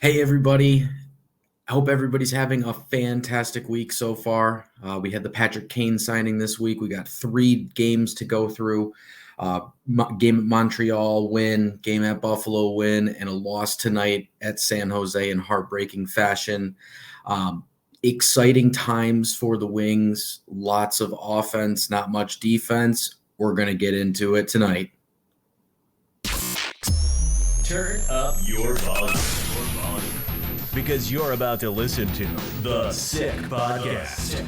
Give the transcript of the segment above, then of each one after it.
Hey, everybody. I hope everybody's having a fantastic week so far. We had the Patrick Kane signing this week. We got 3 games to go through. Game at Montreal, win. Game at Buffalo, win. And a loss tonight at San Jose in heartbreaking fashion. Exciting times for the Wings. Lots of offense, not much defense. We're going to get into it tonight. Turn up your volume. Because you're about to listen to The Sick Podcast.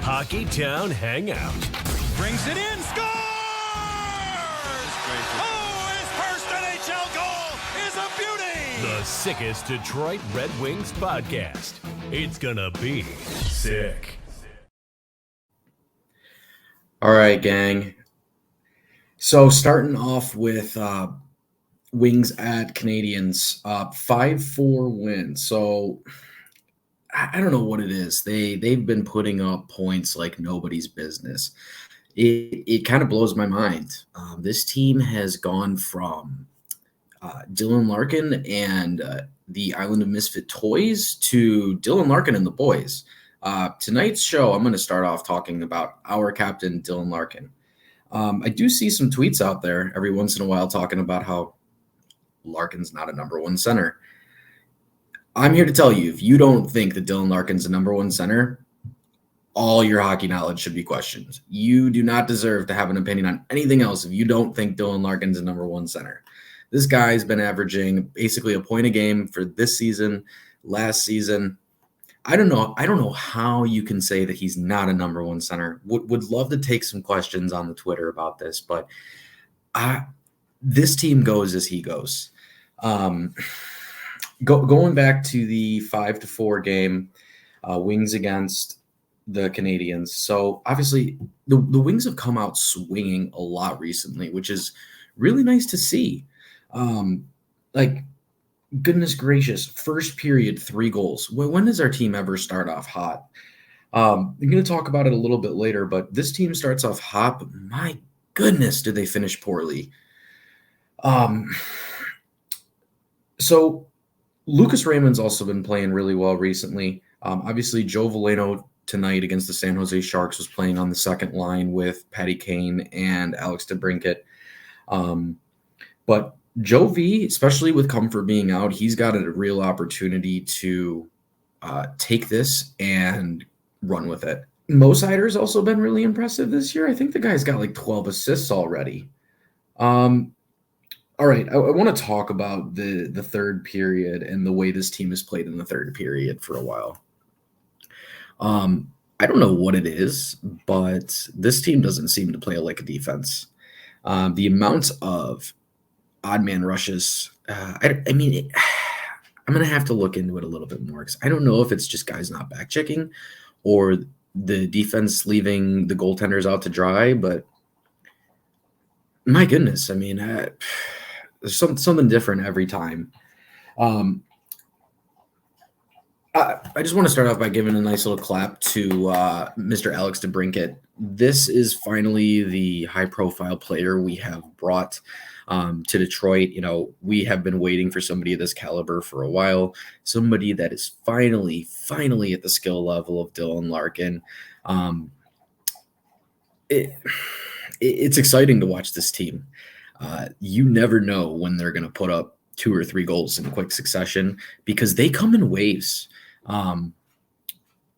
Hockey Town Hangout. Brings it in, scores! Oh, his first NHL goal is a beauty! The sickest Detroit Red Wings podcast. It's gonna be sick. All right, gang. So starting off with Wings at Canadians, 5-4 win. So I don't know what it is. They've been putting up points like nobody's business. It kind of blows my mind. This team has gone from Dylan Larkin and the Island of Misfit Toys to Dylan Larkin and the boys. Tonight's show, I'm going to start off talking about our captain, Dylan Larkin. I do see some tweets out there every once in a while talking about how Larkin's not a number one center. I'm here to tell you, if you don't think that Dylan Larkin's a number one center, all your hockey knowledge should be questioned. You do not deserve to have an opinion on anything else if you don't think Dylan Larkin's a number one center. This guy's been averaging basically a point a game for this season, last season. I don't know how you can say that he's not a number one center. Would love to take some questions on the Twitter about this, but this team goes as he goes. Going back to the 5-4 game, Wings against the Canadians. So obviously the Wings have come out swinging a lot recently, which is really nice to see. Goodness gracious, first period, 3 goals. When does our team ever start off hot? I'm going to talk about it a little bit later, but this team starts off hot, but my goodness, did they finish poorly. So Lucas Raymond's also been playing really well recently. Obviously, Joe Veleno tonight against the San Jose Sharks was playing on the second line with Patty Kane and Alex DeBrincat. But Joe V, especially with Comfort being out, he's got a real opportunity to take this and run with it. Mo Seider's also been really impressive this year. I think the guy's got like 12 assists already. All right, I want to talk about the third period and the way this team has played in the third period for a while. I don't know what it is, but this team doesn't seem to play like a defense. The amount of odd man rushes, I'm going to have to look into it a little bit more because I don't know if it's just guys not back checking or the defense leaving the goaltenders out to dry, but my goodness, there's something different every time. I just want to start off by giving a nice little clap to Mr. Alex DeBrincat. This is finally the high-profile player we have brought to Detroit. You know, we have been waiting for somebody of this caliber for a while, somebody that is finally at the skill level of Dylan Larkin. It's exciting to watch this team. You never know when they're going to put up 2 or 3 goals in quick succession because they come in waves.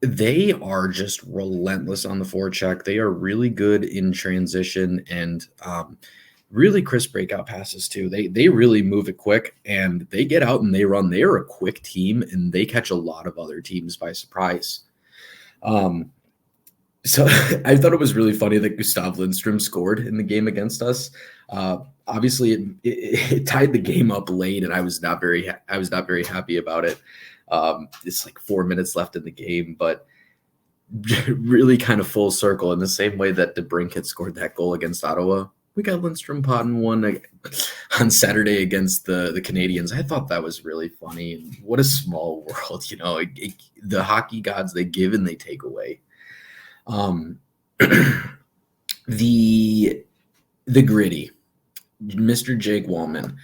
They are just relentless on the forecheck. They are really good in transition and really crisp breakout passes too. They really move it quick and they get out and they run. They are a quick team and they catch a lot of other teams by surprise. So I thought it was really funny that Gustav Lindstrom scored in the game against us. Obviously, it tied the game up late, and I was not very happy about it. It's like 4 minutes left in the game, but really kind of full circle in the same way that DeBrincat scored that goal against Ottawa. We got Lindstrom potting one on Saturday against the Canadians. I thought that was really funny. What a small world, you know. The hockey gods, they give and they take away. The gritty, Mr. Jake Wallman.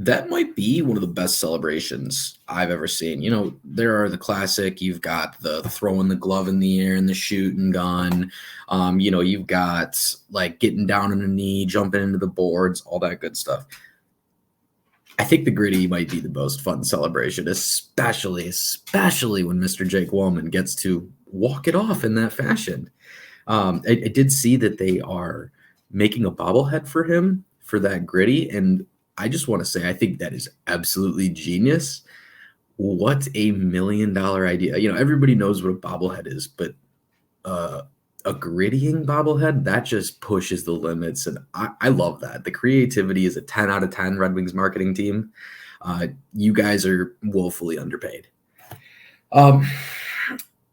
That might be one of the best celebrations I've ever seen. There are the classic, you've got the throwing the glove in the air and the shooting gun. You've got like getting down on a knee, jumping into the boards, all that good stuff. I think the gritty might be the most fun celebration, especially when Mr. Jake Wallman gets to walk it off in that fashion. I did see that they are making a bobblehead for him for that gritty, and I just want to say I think that is absolutely genius. What a $1 million idea! Everybody knows what a bobblehead is, but a grittying bobblehead that just pushes the limits, and I love that. The creativity is a 10 out of 10 Red Wings marketing team. You guys are woefully underpaid.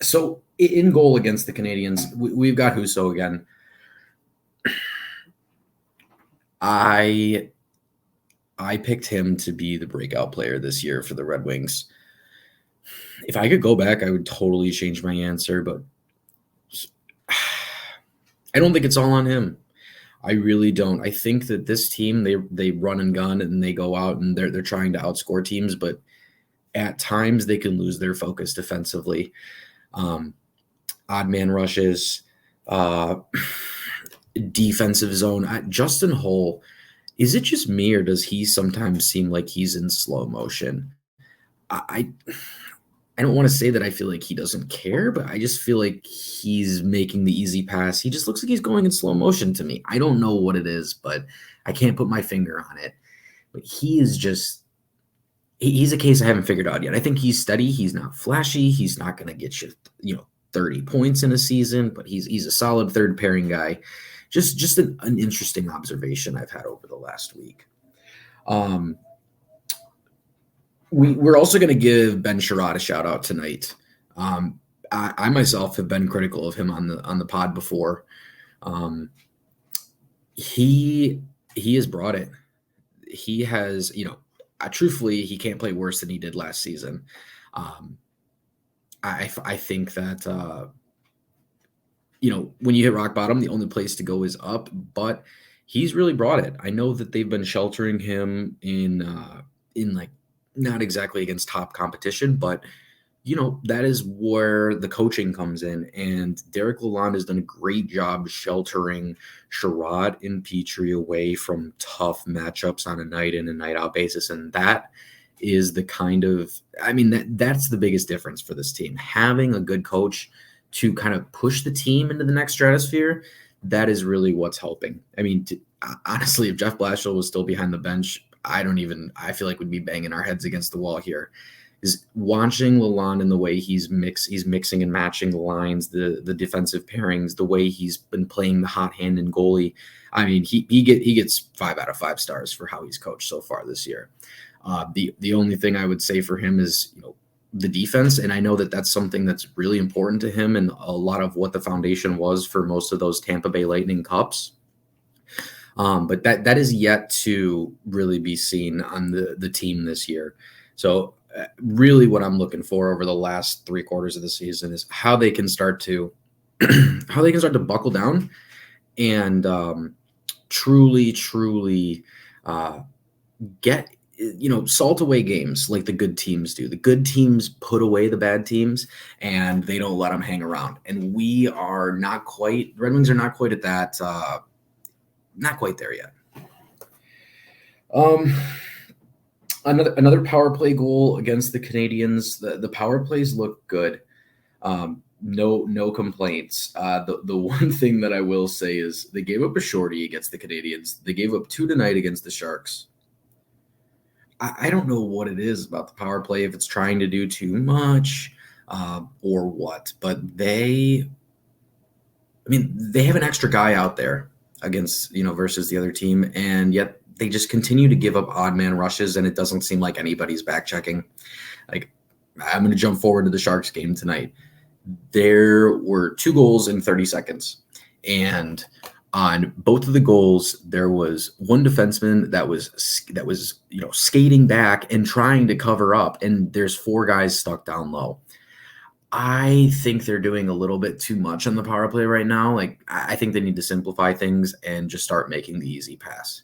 So in goal against the Canadians, we've got Husso again. I picked him to be the breakout player this year for the Red Wings. If I could go back, I would totally change my answer, but I don't think it's all on him. I really don't. I think that this team, they run and gun and they go out and they're trying to outscore teams, but at times they can lose their focus defensively. Odd man rushes, defensive zone. Justin Hull, is it just me or does he sometimes seem like he's in slow motion? I don't want to say that I feel like he doesn't care, but I just feel like he's making the easy pass. He just looks like he's going in slow motion to me. I don't know what it is, but I can't put my finger on it. But he is just he's a case I haven't figured out yet. I think he's steady. He's not flashy. He's not going to get you 30 points in a season, but he's a solid third pairing guy. Just an interesting observation I've had over the last week. We're also going to give Ben Sherrod a shout out tonight. I myself have been critical of him on the pod before. He has brought it. He has, truthfully, he can't play worse than he did last season. I think that when you hit rock bottom, the only place to go is up. But he's really brought it. I know that they've been sheltering him in like not exactly against top competition, but that is where the coaching comes in. And Derek Lalonde has done a great job sheltering Sherrod and Petrie away from tough matchups on a night in and night out basis. And that is the that's the biggest difference for this team. Having a good coach to kind of push the team into the next stratosphere, that is really what's helping. Honestly, if Jeff Blashill was still behind the bench, I feel like we'd be banging our heads against the wall here. Is watching Lalonde and the way he's mixing and matching the lines, the defensive pairings, the way he's been playing the hot hand and goalie. He gets 5 out of 5 stars for how he's coached so far this year. The only thing I would say for him is the defense, and I know that that's something that's really important to him, and a lot of what the foundation was for most of those Tampa Bay Lightning Cups. But that is yet to really be seen on the team this year. So really what I'm looking for over the last 3 quarters of the season is how they can start to buckle down and truly get salt away games like the good teams do. The good teams put away the bad teams and they don't let them hang around. And Red Wings are not quite at that. Not quite there yet. Another power play goal against the Canadians. The power plays look good. No complaints. The one thing that I will say is they gave up a shorty against the Canadians. They gave up 2 tonight against the Sharks. I don't know what it is about the power play, if it's trying to do too much or what, but they have an extra guy out there against, versus the other team, and yet they just continue to give up odd man rushes, and it doesn't seem like anybody's back checking. Like, I'm going to jump forward to the Sharks game tonight. There were 2 goals in 30 seconds, and on both of the goals, there was one defenseman that was skating back and trying to cover up, and there's 4 guys stuck down low. I think they're doing a little bit too much on the power play right now. Like, I think they need to simplify things and just start making the easy pass.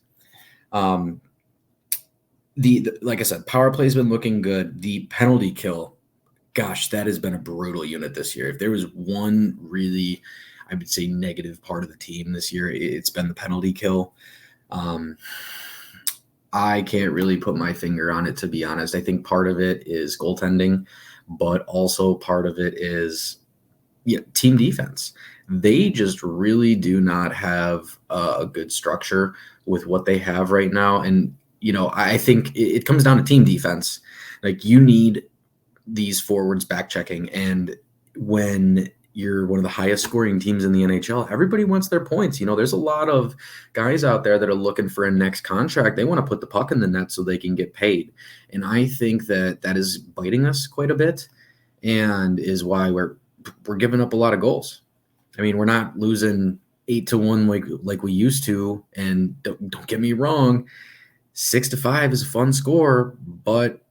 like I said, power play's been looking good. The penalty kill, gosh, that has been a brutal unit this year. If there was one really, I would say, negative part of the team this year, it's been the penalty kill. Um, I can't really put my finger on it, to be honest. I think part of it is goaltending, but also part of it is team defense. They just really do not have a good structure with what they have right now. And, I think it comes down to team defense. Like, you need these forwards back checking. And when you're one of the highest scoring teams in the NHL, everybody wants their points. There's a lot of guys out there that are looking for a next contract. They want to put the puck in the net so they can get paid. And I think that is biting us quite a bit, and is why we're giving up a lot of goals. I mean, we're not losing 8-1 like we used to. And don't get me wrong, 6-5 is a fun score, but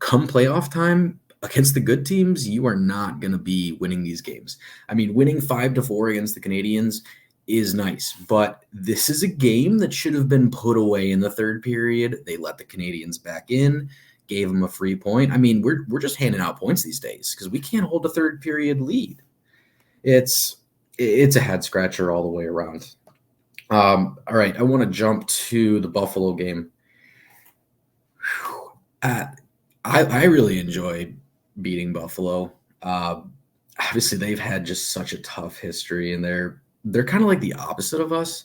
come playoff time against the good teams, you are not going to be winning these games. I mean, winning 5-4 against the Canadiens is nice, but this is a game that should have been put away in the third period. They let the Canadiens back in, gave them a free point. I mean, we're just handing out points these days because we can't hold a third period lead. It's a head scratcher all the way around. All right, I want to jump to the Buffalo game. I really enjoy beating Buffalo. Obviously, they've had just such a tough history, and they're kind of like the opposite of us.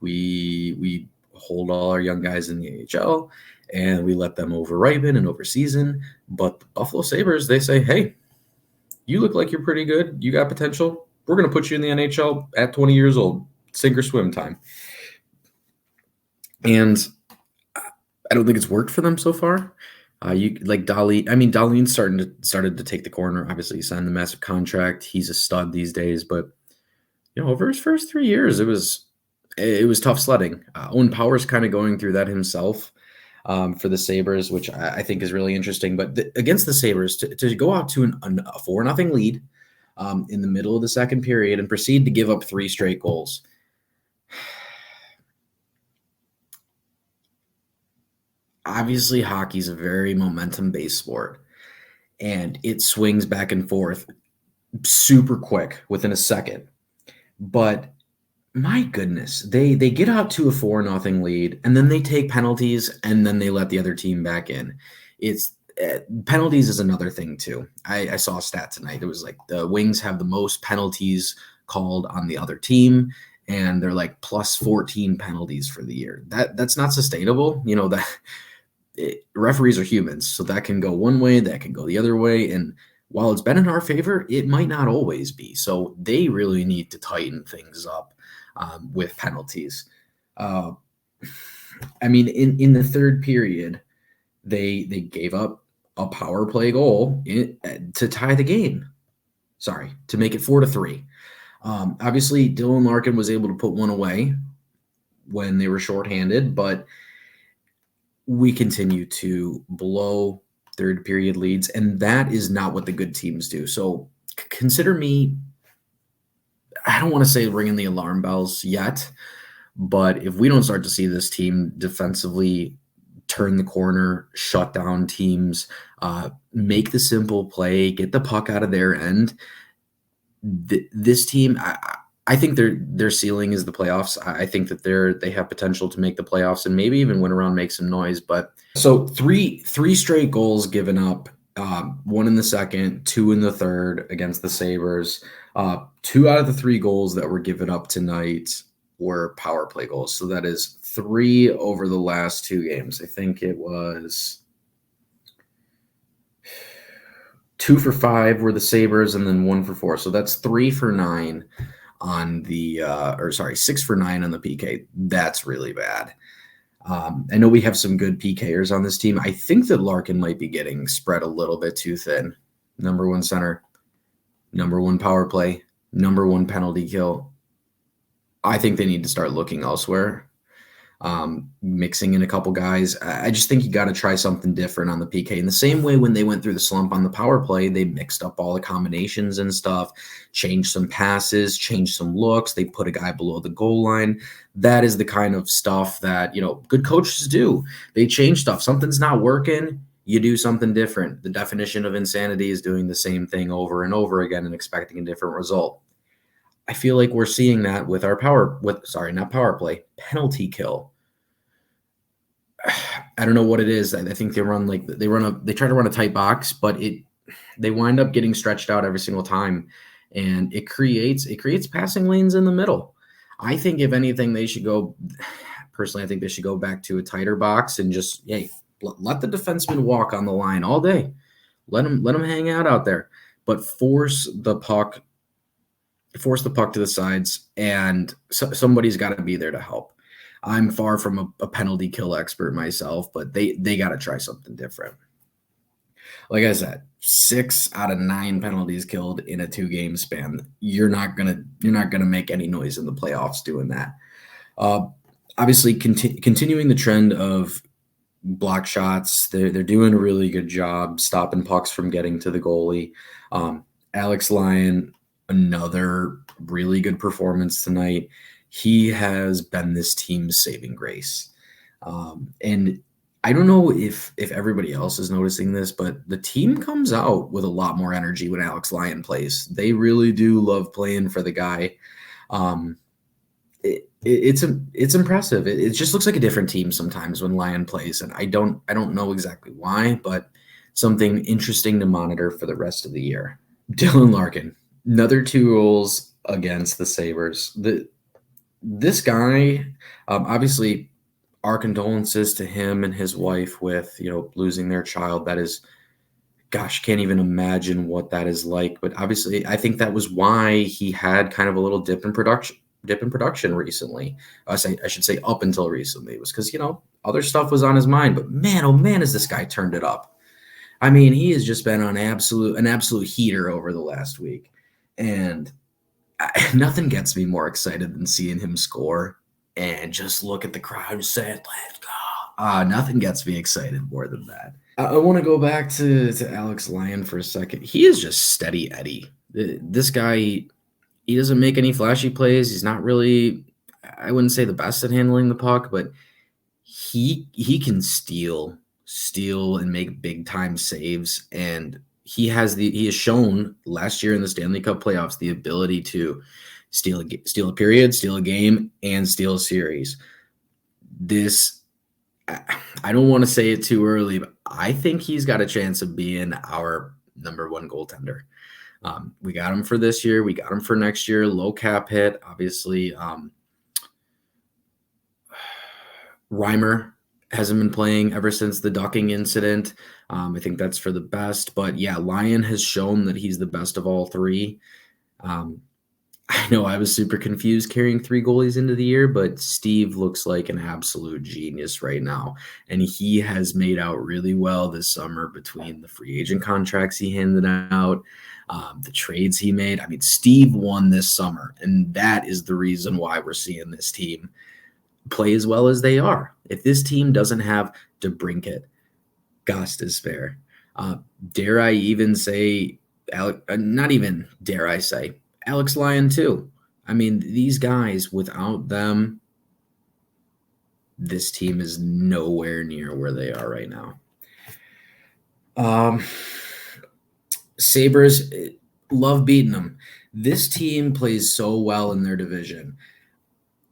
We hold all our young guys in the AHL, and we let them over-ripen and over-season. But the Buffalo Sabres, they say, hey, you look like you're pretty good. You got potential. We're going to put you in the NHL at 20 years old. Sink or swim time. And I don't think it's worked for them so far. You like Dolly. I mean, Dahlin's started to take the corner. Obviously, he signed the massive contract. He's a stud these days. But over his first 3 years, it was tough sledding. Owen Power's kind of going through that himself for the Sabres, which I think is really interesting. But against the Sabres, to go out to a 4-0 lead in the middle of the second period and proceed to give up 3 straight goals. Obviously, hockey's a very momentum-based sport, and it swings back and forth super quick within a second. But my goodness, they get out to a 4-0 lead, and then they take penalties, and then they let the other team back in. It's penalties is another thing too. I saw a stat tonight. It was like the Wings have the most penalties called on the other team, and they're like plus 14 penalties for the year. That's not sustainable. Referees are humans, so that can go one way, that can go the other way, and while it's been in our favor, it might not always be. So they really need to tighten things up with penalties. I mean, in the third period, they gave up a power play goal to tie the game. Sorry, to make it 4-3. Obviously, Dylan Larkin was able to put one away when they were shorthanded, but we continue to blow third period leads, and that is not what the good teams do. So consider me, I don't want to say ringing the alarm bells yet, but if we don't start to see this team defensively turn the corner, shut down teams, make the simple play, get the puck out of their end, this team, I think their ceiling is the playoffs. I think that they have potential to make the playoffs and maybe even win around, make some noise. But so three straight goals given up, 1 in the second, 2 in the third against the Sabres. 2 out of the 3 goals that were given up tonight were power play goals. So that is 3 over the last 2 games. I think it was 2 for 5 were the Sabres and then 1 for 4. So that's 3 for 9 on the 6 for 9 on the PK. That's really bad. I know we have some good PKers on this team. I think that Larkin might be getting spread a little bit too thin. Number 1 center, number 1 power play, number 1 penalty kill. I think they need to start looking elsewhere. mixing in a couple guys. I just think you got to try something different on the PK. In the same way when they went through the slump on the power play, they mixed up all the combinations and stuff, changed some passes, changed some looks. They put a guy below the goal line. That is the kind of stuff that, good coaches do. They change stuff. Something's not working. You do something different. The definition of insanity is doing the same thing over and over again and expecting a different result. I feel like we're seeing that with our not power play, penalty kill. I don't know what it is. I think they try to run a tight box, but they wind up getting stretched out every single time, and it creates passing lanes in the middle. I think if anything, they should go. Personally, I think they should go back to a tighter box and just let the defenseman walk on the line all day. Let them hang out there, but force the puck to the sides, and somebody's got to be there to help. I'm far from a penalty kill expert myself, but they got to try something different. Like I said, 6 out of 9 penalties killed in a 2-game span. You're not gonna make any noise in the playoffs doing that. Obviously, continuing the trend of block shots, they're doing a really good job stopping pucks from getting to the goalie. Alex Lyon, another really good performance tonight. He has been this team's saving grace. And I don't know if everybody else is noticing this, but the team comes out with a lot more energy when Alex Lyon plays. They really do love playing for the guy. It's impressive. It just looks like a different team sometimes when Lyon plays, and I don't know exactly why, but something interesting to monitor for the rest of the year. Dylan Larkin, another 2 goals against the Sabres. This guy, obviously, our condolences to him and his wife with, losing their child. That is, gosh, can't even imagine what that is like. But obviously, I think that was why he had kind of a little dip in production recently. I should say up until recently. It was because, other stuff was on his mind. But man, oh man, has this guy turned it up. I mean, he has just been on an absolute heater over the last week. And nothing gets me more excited than seeing him score and just look at the crowd and say, let's go. Nothing gets me excited more than that. I want to go back to Alex Lyon for a second. He is just steady Eddie. This guy, he doesn't make any flashy plays. He's not really, I wouldn't say the best at handling the puck, but he can steal and make big time saves, and he has shown last year in the Stanley Cup playoffs the ability to steal a period, steal a game, and steal a series. I don't want to say it too early, but I think he's got a chance of being our number 1 goaltender. We got him for this year. We got him for next year. Low cap hit, obviously. Reimer hasn't been playing ever since the ducking incident. I think that's for the best. But yeah, Lyon has shown that he's the best of all 3. I know I was super confused carrying 3 goalies into the year, but Steve looks like an absolute genius right now. And he has made out really well this summer between the free agent contracts he handed out, the trades he made. I mean, Steve won this summer, and that is the reason why we're seeing this team play as well as they are. If this team doesn't have DeBrincat, Gostisbehere, dare I even say, not even dare I say, Alex Lyon too. I mean, these guys, without them, this team is nowhere near where they are right now. Sabres, love beating them. This team plays so well in their division.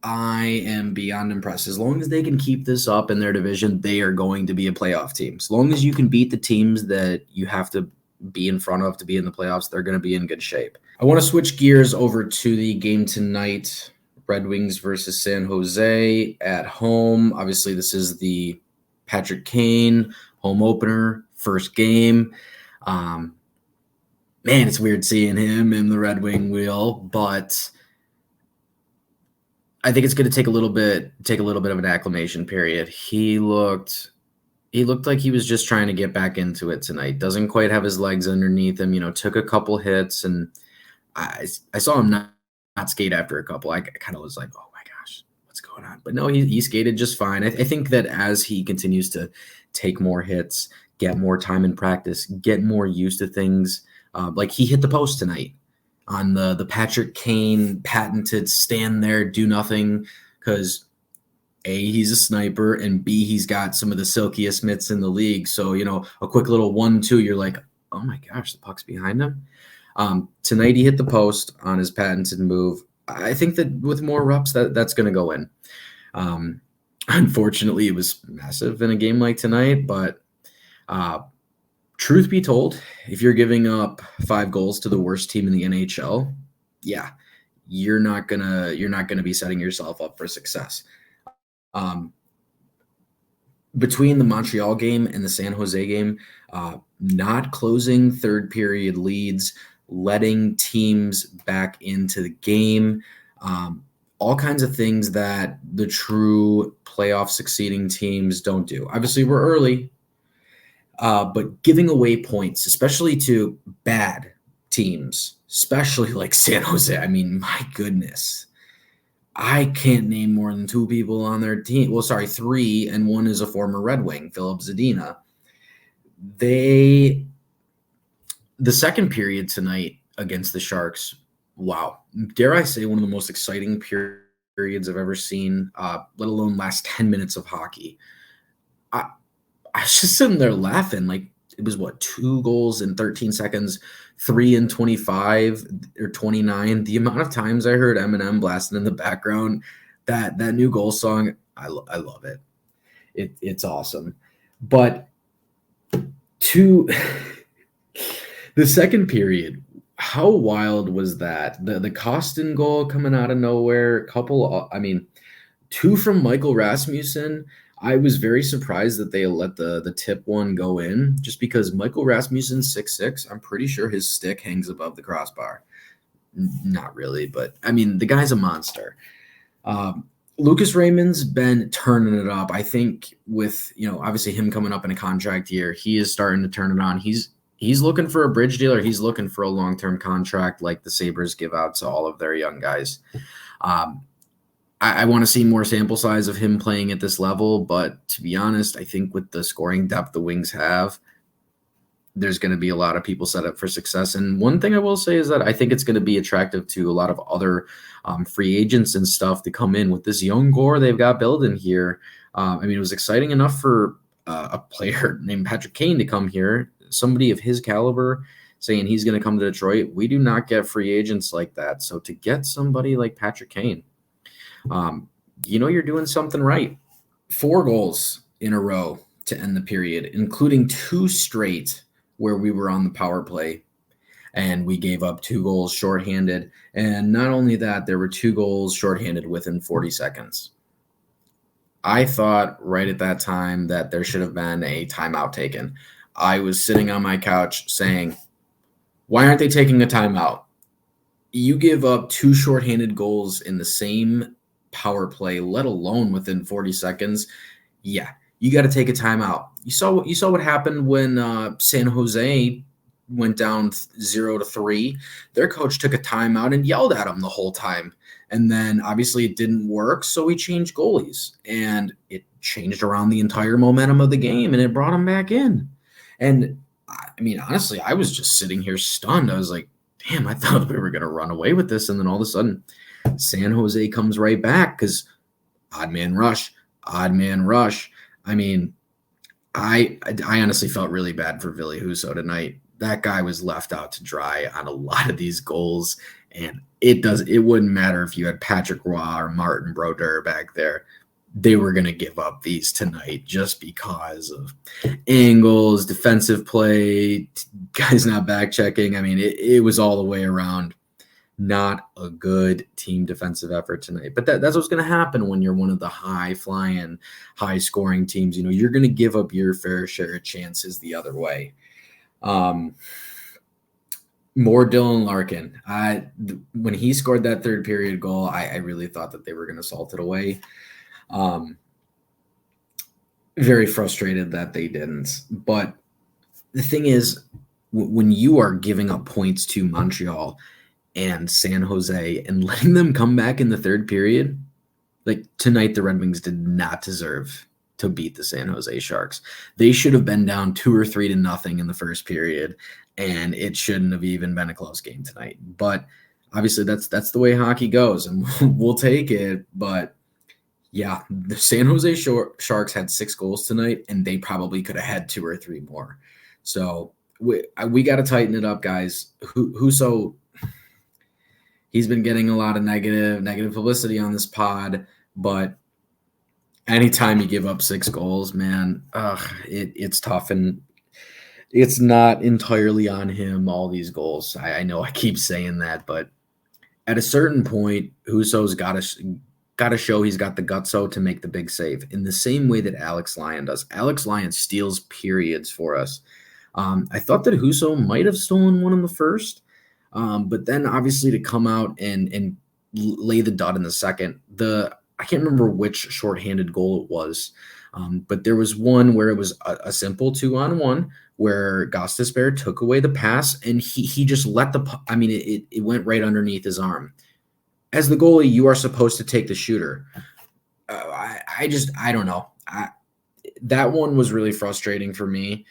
I am beyond impressed. As long as they can keep this up in their division, they are going to be a playoff team. As long as you can beat the teams that you have to be in front of to be in the playoffs, they're going to be in good shape. I want to switch gears over to the game tonight, Red Wings versus San Jose at home. Obviously, this is the Patrick Kane home opener, first game. Man, it's weird seeing him in the Red Wing wheel, but I think it's going to take a little bit of an acclimation period. He looked like he was just trying to get back into it tonight. Doesn't quite have his legs underneath him. Took a couple hits, and I saw him not skate after a couple. I kind of was like, oh my gosh, what's going going on? But no, he skated just fine. I think that as he continues to take more hits, get more time in practice, get more used to things, like he hit the post tonight on the Patrick Kane patented stand there, do nothing, because A, he's a sniper, and B, he's got some of the silkiest mitts in the league. So, a quick little 1-2, you're like, oh my gosh, the puck's behind him. Tonight he hit the post on his patented move. I think that with more reps, that's going to go in. Unfortunately, it was massive in a game like tonight, but truth be told, if you're giving up 5 goals to the worst team in the NHL, yeah, you're not gonna be setting yourself up for success. Between the Montreal game and the San Jose game, not closing third period leads, letting teams back into the game, all kinds of things that the true playoff succeeding teams don't do. Obviously, we're early, but giving away points, especially to bad teams, especially like San Jose, I mean, my goodness. I can't name more than 2 people on their team. Well, sorry, 3, and one is a former Red Wing, Philip Zadina. The second period tonight against the Sharks, wow. Dare I say one of the most exciting periods I've ever seen, let alone last 10 minutes of hockey. I was just sitting there laughing. Like, it was 2 goals in 13 seconds, 3 in 25 or 29. The amount of times I heard Eminem blasting in the background, that new goal song, I love it. It's awesome. But to the second period, how wild was that? The Costin goal coming out of nowhere, 2 from Michael Rasmussen. I was very surprised that they let the tip one go in, just because Michael Rasmussen's 6'6". I'm pretty sure his stick hangs above the crossbar. Not really, but I mean, the guy's a monster. Lucas Raymond's been turning it up. I think with, obviously him coming up in a contract year, he is starting to turn it on. He's looking for a bridge deal, or he's looking for a long-term contract like the Sabres give out to all of their young guys. I want to see more sample size of him playing at this level, but to be honest, I think with the scoring depth the Wings have, there's going to be a lot of people set up for success. And one thing I will say is that I think it's going to be attractive to a lot of other free agents and stuff to come in with this young core they've got building here. It was exciting enough for a player named Patrick Kane to come here, somebody of his caliber, saying he's going to come to Detroit. We do not get free agents like that. So to get somebody like Patrick Kane, you're doing something right. 4 goals in a row to end the period, including 2 straight where we were on the power play and we gave up 2 goals shorthanded. And not only that, there were 2 goals shorthanded within 40 seconds. I thought right at that time that there should have been a timeout taken. I was sitting on my couch saying, why aren't they taking a timeout? You give up 2 shorthanded goals in the same power play, let alone within 40 seconds. Yeah, you got to take a timeout. You saw what happened when San Jose went down 0-3. Their coach took a timeout and yelled at them the whole time. And then obviously it didn't work, so we changed goalies. And it changed around the entire momentum of the game, and it brought them back in. And honestly, I was just sitting here stunned. I was like, damn, I thought we were going to run away with this. And then all of a sudden, San Jose comes right back because odd man rush. I honestly felt really bad for Ville Husso tonight. That guy was left out to dry on a lot of these goals, and it wouldn't matter if you had Patrick Roy or Martin Brodeur back there. They were going to give up these tonight just because of angles, defensive play, guys not back checking. It was all the way around. Not a good team defensive effort tonight. But that's what's going to happen when you're one of the high-flying, high-scoring teams. You're going to give up your fair share of chances the other way. More Dylan Larkin. When he scored that third period goal, I really thought that they were going to salt it away. Very frustrated that they didn't. But the thing is, when you are giving up points to Montreal and San Jose and letting them come back in the third period, Like tonight, the Red Wings did not deserve to beat the San Jose Sharks. They should have been down 2 or 3-0 in the first period, and it shouldn't have even been a close game tonight. But obviously, that's the way hockey goes, and we'll take it. But yeah, the San Jose Sharks had 6 goals tonight, and they probably could have had 2 or 3 more. So we got to tighten it up, guys. Husso, he's been getting a lot of negative publicity on this pod, but anytime you give up 6 goals, man, it's tough, and it's not entirely on him, all these goals. I know I keep saying that, but at a certain point, Husso's got to show he's got the gutso to make the big save in the same way that Alex Lyon does. Alex Lyon steals periods for us. I thought that Husso might have stolen one in the first, but then obviously to come out and lay the dud in the second. I can't remember which shorthanded goal it was, but there was one where it was a simple 2-on-1 where Gostisbehere took away the pass and he just let it went right underneath his arm. As the goalie, you are supposed to take the shooter. I don't know. That one was really frustrating for me.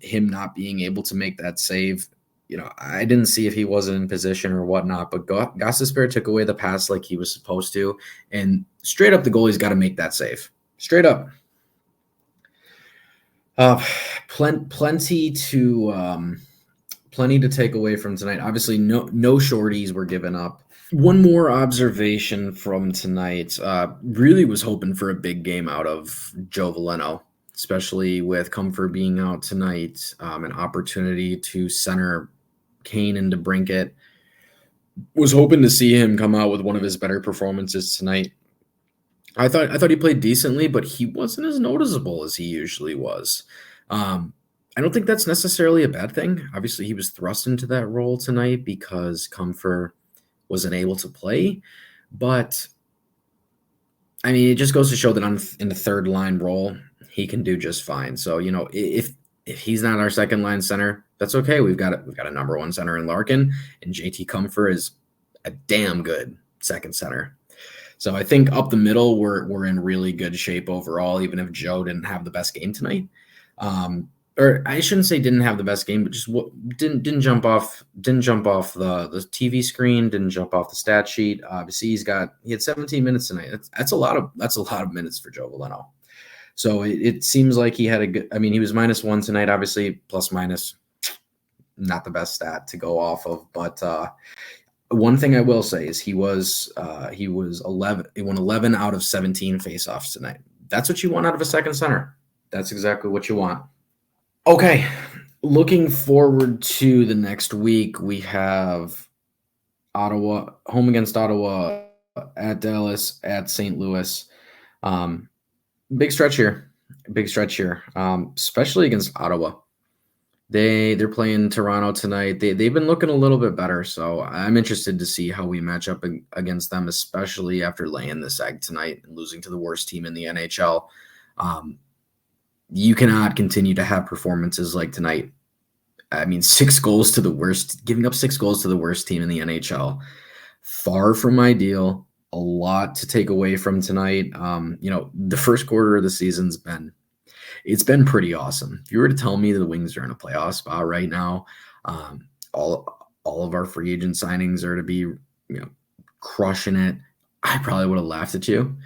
Him not being able to make that save. I didn't see if he wasn't in position or whatnot, but Gostisbehere took away the pass like he was supposed to, and straight up the goalie's got to make that save. Straight up. Plenty to take away from tonight. Obviously, no shorties were given up. One more observation from tonight. Really was hoping for a big game out of Joe Veleno, especially with Comfort being out tonight. An opportunity to center Kane into Brinkett. Was hoping to see him come out with one of his better performances tonight. I thought he played decently, but he wasn't as noticeable as he usually was. I don't think that's necessarily a bad thing. Obviously, he was thrust into that role tonight because Comfort wasn't able to play. But, I mean, it just goes to show that in the third line role, he can do just fine. So, if he's not our second line center, that's okay. We've got a number one center in Larkin, and JT Comfort is a damn good second center. So I think up the middle, we're in really good shape overall, even if Joe didn't have the best game tonight. Or I shouldn't say didn't have the best game, but just didn't jump off the TV screen, didn't jump off the stat sheet. Obviously, he had 17 minutes tonight. That's a lot of minutes for Joe Veleno. So it seems like he had a good. I mean, he was -1 tonight. Obviously, plus minus, not the best stat to go off of, but. One thing I will say is he was 11. He won 11 out of 17 faceoffs tonight. That's what you want out of a second center. That's exactly what you want. Okay, looking forward to the next week, we have Ottawa home against Ottawa, at Dallas, at St. Louis. Big stretch here, especially against Ottawa. They're playing Toronto tonight. They've been looking a little bit better, so I'm interested to see how we match up against them, especially after laying this egg tonight and losing to the worst team in the NHL. You cannot continue to have performances like tonight. I mean, giving up 6 goals to the worst team in the NHL. Far from ideal. A lot to take away from tonight. The first quarter of the season's been pretty awesome. If you were to tell me the Wings are in a playoff spot right now, all of our free agent signings are to be, crushing it, I probably would have laughed at you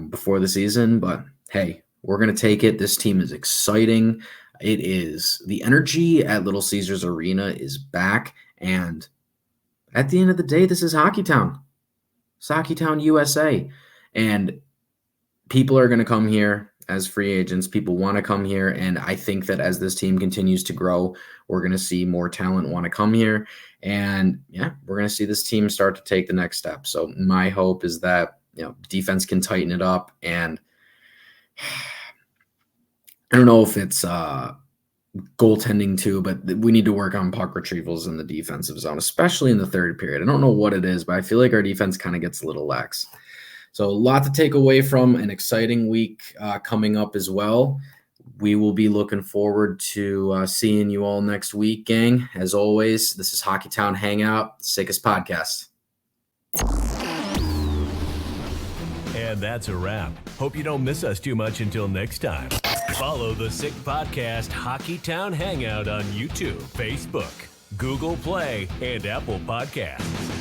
before the season. But hey, we're going to take it. This team is exciting. It is. The energy at Little Caesars Arena is back. And at the end of the day, this is Hockey Town. It's Hockey Town, USA. And people are going to come here as free agents. People want to come here. And I think that as this team continues to grow, we're going to see more talent want to come here. And yeah, we're going to see this team start to take the next step. So my hope is that, defense can tighten it up. And I don't know if it's goaltending too, but we need to work on puck retrievals in the defensive zone, especially in the third period. I don't know what it is, but I feel like our defense kind of gets a little lax. So a lot to take away from an exciting week coming up as well. We will be looking forward to seeing you all next week, gang. As always, this is Hockey Town Hangout, the sickest podcast. And that's a wrap. Hope you don't miss us too much until next time. Follow the Sick Podcast Hockey Town Hangout on YouTube, Facebook, Google Play, and Apple Podcasts.